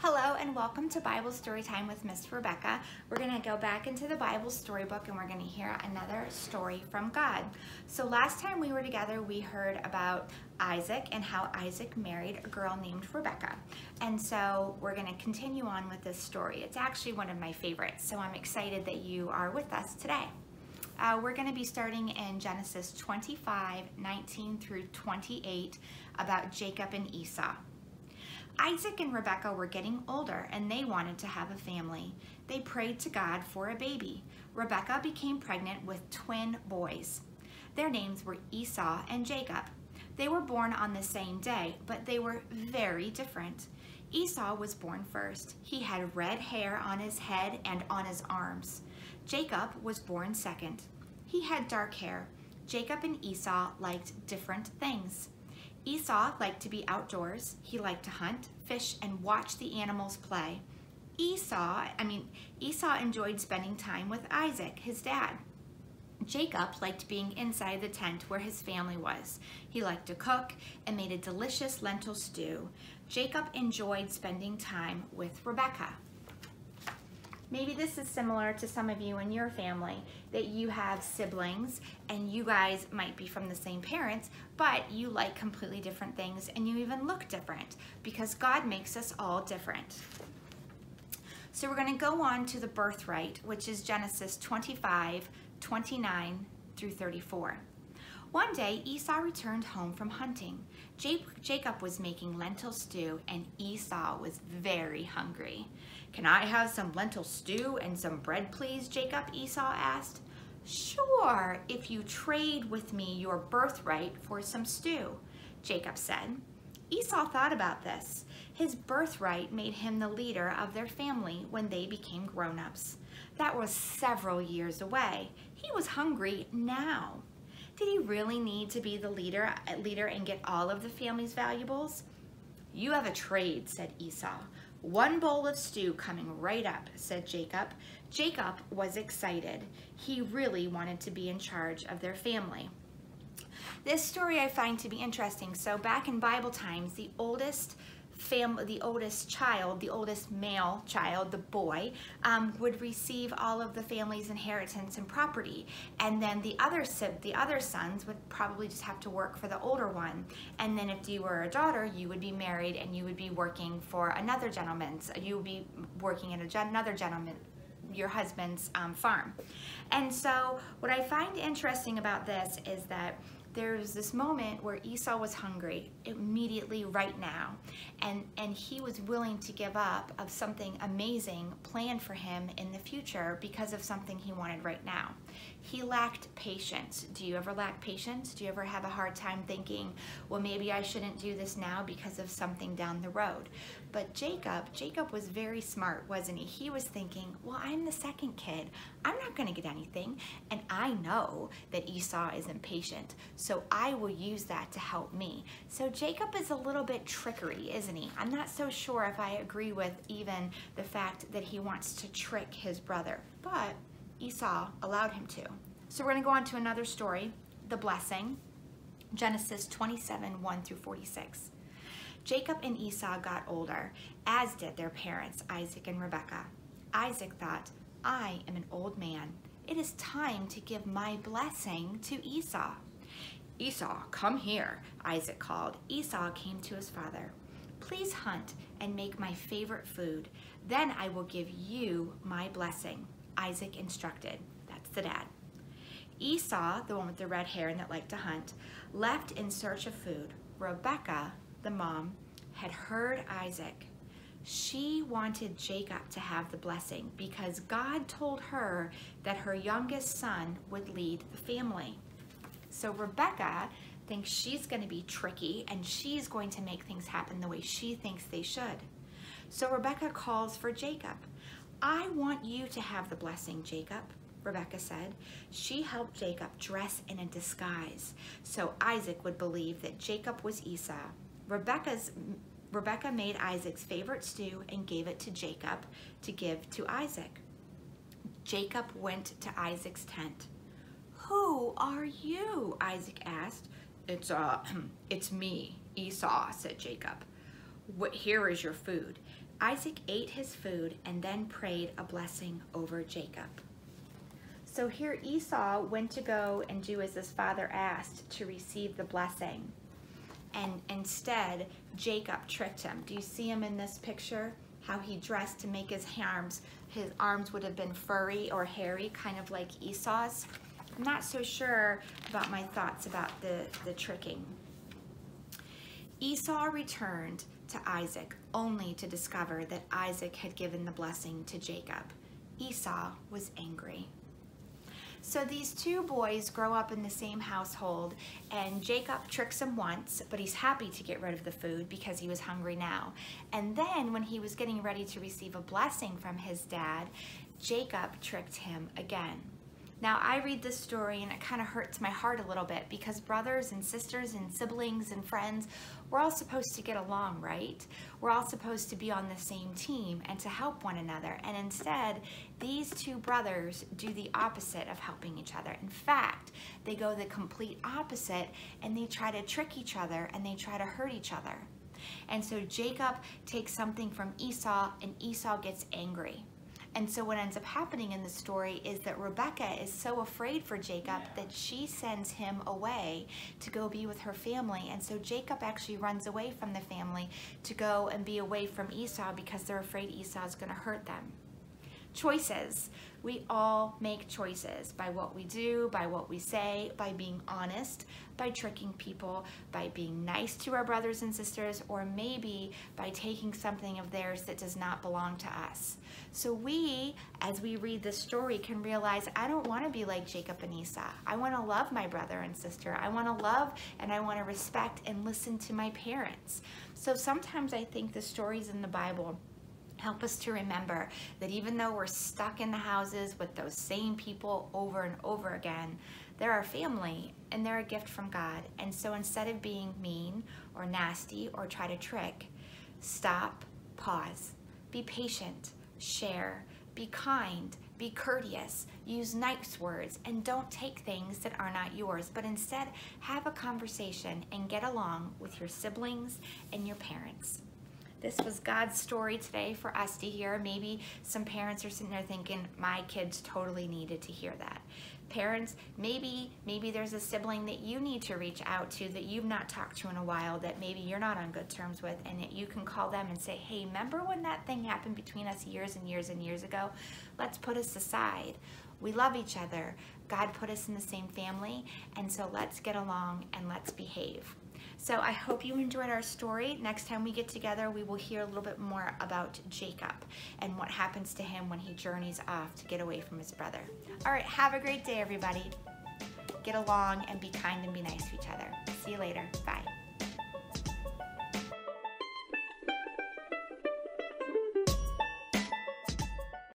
Hello and welcome to Bible Story Time with Miss Rebecca. We're going to go back into the Bible storybook and we're going to hear another story from God. So last time we were together, we heard about Isaac and how Isaac married a girl named Rebecca. And so we're going to continue on with this story. It's actually one of my favorites, so I'm excited that you are with us today. We're going to be starting in Genesis 25:19 through 28 about Jacob and Esau. Isaac and Rebecca were getting older and they wanted to have a family. They prayed to God for a baby. Rebecca became pregnant with twin boys. Their names were Esau and Jacob. They were born on the same day, but they were very different. Esau was born first. He had red hair on his head and on his arms. Jacob was born second. He had dark hair. Jacob and Esau liked different things. Esau liked to be outdoors. He liked to hunt, fish, and watch the animals play. Esau enjoyed spending time with Isaac, his dad. Jacob liked being inside the tent where his family was. He liked to cook and made a delicious lentil stew. Jacob enjoyed spending time with Rebecca. Maybe this is similar to some of you in your family, that you have siblings and you guys might be from the same parents, but you like completely different things and you even look different because God makes us all different. So we're going to go on to the birthright, which is Genesis 25:29 through 34. One day, Esau returned home from hunting. Jacob was making lentil stew and Esau was very hungry. "Can I have some lentil stew and some bread, please?" Jacob, Esau asked. "Sure, if you trade with me your birthright for some stew," Jacob said. Esau thought about this. His birthright made him the leader of their family when they became grown-ups. That was several years away. He was hungry now. Did he really need to be the leader and get all of the family's valuables? "You have a trade," said Esau. "One bowl of stew coming right up," said Jacob. Jacob was excited. He really wanted to be in charge of their family. This story I find to be interesting. So back in Bible times, the oldest male child, the boy, would receive all of the family's inheritance and property, and then the other sons would probably just have to work for the older one. And then if you were a daughter, you would be married and you would be working for another gentleman's. You would be working in another gentleman, your husband's farm. And so what I find interesting about this is that there's this moment where Esau was hungry immediately right now, and he was willing to give up of something amazing planned for him in the future because of something he wanted right now. He lacked patience. Do you ever lack patience? Do you ever have a hard time thinking, well, maybe I shouldn't do this now because of something down the road? But Jacob was very smart, wasn't he? He was thinking, well, I'm the second kid. I'm not going to get anything, and I know that Esau is impatient, so I will use that to help me. So Jacob is a little bit trickery, isn't he? I'm not so sure if I agree with even the fact that he wants to trick his brother, but Esau allowed him to. So we're going to go on to another story, the blessing, Genesis 27:1 through 46. Jacob and Esau got older, as did their parents, Isaac and Rebekah. Isaac thought, "I am an old man. It is time to give my blessing to Esau." "Esau, come here," Isaac called. Esau came to his father. "Please hunt and make my favorite food. Then I will give you my blessing," Isaac instructed. That's the dad. Esau, the one with the red hair and that liked to hunt, left in search of food. Rebekah, the mom, had heard Isaac. She wanted Jacob to have the blessing because God told her that her youngest son would lead the family. So Rebekah thinks she's going to be tricky and she's going to make things happen the way she thinks they should. So Rebekah calls for Jacob. "I want you to have the blessing, Jacob," Rebekah said. She helped Jacob dress in a disguise so Isaac would believe that Jacob was Esau. Rebekah made Isaac's favorite stew and gave it to Jacob to give to Isaac. Jacob went to Isaac's tent. "Who are you?" Isaac asked. It's me, Esau," said Jacob. "Here is your food. Isaac ate his food and then prayed a blessing over Jacob. So here Esau went to go and do as his father asked to receive the blessing. And instead, Jacob tricked him. Do you see him in this picture? How he dressed to make his arms would have been furry or hairy, kind of like Esau's. I'm not so sure about my thoughts about the tricking. Esau returned to Isaac only to discover that Isaac had given the blessing to Jacob. Esau was angry. So these two boys grow up in the same household, and Jacob tricks him once, but he's happy to get rid of the food because he was hungry now. And then when he was getting ready to receive a blessing from his dad, Jacob tricked him again. Now I read this story and it kind of hurts my heart a little bit, because brothers and sisters and siblings and friends, we're all supposed to get along, right? We're all supposed to be on the same team and to help one another. And instead, these two brothers do the opposite of helping each other. In fact, they go the complete opposite, and they try to trick each other and they try to hurt each other. And so Jacob takes something from Esau, and Esau gets angry. And so what ends up happening in the story is that Rebekah is so afraid for Jacob that she sends him away to go be with her family. And so Jacob actually runs away from the family to go and be away from Esau because they're afraid Esau is going to hurt them. Choices. We all make choices by what we do, by what we say, by being honest, by tricking people, by being nice to our brothers and sisters, or maybe by taking something of theirs that does not belong to us. So we, as we read this story, can realize, I don't want to be like Jacob and Esau. I want to love my brother and sister. I want to love and I want to respect and listen to my parents. So sometimes I think the stories in the Bible help us to remember that even though we're stuck in the houses with those same people over and over again, they're our family and they're a gift from God. And so instead of being mean or nasty or try to trick, stop, pause, be patient, share, be kind, be courteous, use nice words, and don't take things that are not yours, but instead have a conversation and get along with your siblings and your parents. This was God's story today for us to hear. Maybe some parents are sitting there thinking, my kids totally needed to hear that. Parents, maybe there's a sibling that you need to reach out to that you've not talked to in a while, that maybe you're not on good terms with, and that you can call them and say, hey, remember when that thing happened between us years and years and years ago? Let's put us aside. We love each other. God put us in the same family, and so let's get along and let's behave. So I hope you enjoyed our story. Next time we get together, we will hear a little bit more about Jacob and what happens to him when he journeys off to get away from his brother. All right, have a great day, everybody. Get along and be kind and be nice to each other. See you later. Bye.